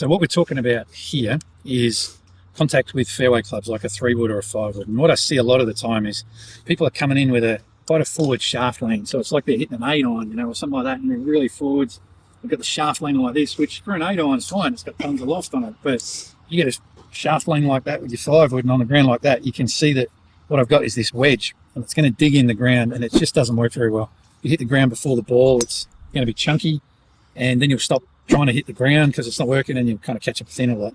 So what we're talking about here is contact with fairway clubs like a 3-wood or a 5-wood. And what I see a lot of the time is people are coming in with quite a forward shaft lean. So it's like they're hitting an 8-iron, or something like that, and they're really forwards. They've got the shaft lean like this, which for an 8-iron is fine. It's got tons of loft on it. But you get a shaft lean like that with your 5-wood and on the ground like that, you can see that what I've got is this wedge, and it's going to dig in the ground, and it just doesn't work very well. You hit the ground before the ball, it's going to be chunky, and then you'll stop trying to hit the ground because it's not working, and you'll kind of catch up thin of that.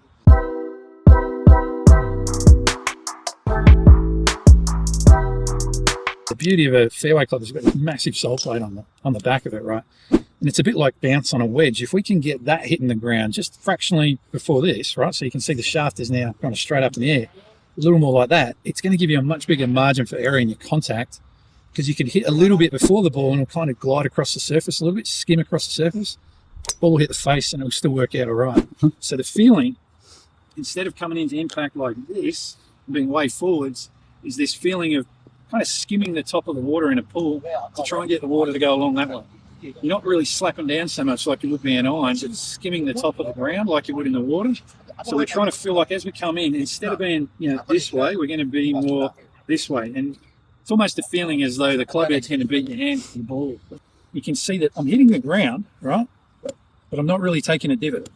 The beauty of a fairway club is it's got a massive sole plate on the back of it, right? And it's a bit like bounce on a wedge. If we can get that hitting the ground just fractionally before this, right? So you can see the shaft is now kind of straight up in the air. A little more like that, it's going to give you a much bigger margin for error in your contact, because you can hit a little bit before the ball and it'll kind of glide across the surface a little bit, skim across the surface. Ball will hit the face and it'll still work out all right. So the feeling, instead of coming into impact like this, being way forwards, is this feeling of kind of skimming the top of the water in a pool to try and get the water to go along that way. You're not really slapping down so much like you would be an iron, but skimming the top of the ground like you would in the water. So we're trying to feel like as we come in, instead of being this way, we're going to be more this way. And it's almost a feeling as though the club head's going to beat your hand to the ball. You can see that I'm hitting the ground, right? But I'm not really taking a divot.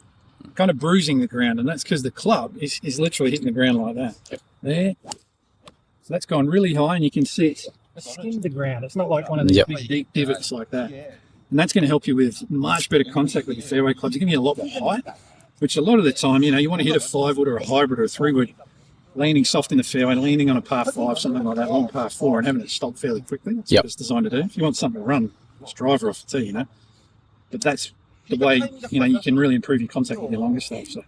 I'm kind of bruising the ground, and that's because the club is literally hitting the ground like that. There. So that's gone really high, and you can see it's skimmed the ground. It's not like one of these big deep divots like that. And that's going to help you with much better contact with your fairway clubs. It's going to give you a lot more height, which a lot of the time, you want to hit a 5-wood or a hybrid or a 3-wood, leaning soft in the fairway, leaning on a par 5, something like that, on par 4, and having it stop fairly quickly. That's what it's designed to do. If you want something to run, just driver off the tee, But that's the way, you can really improve your contact with your longer stuff. So.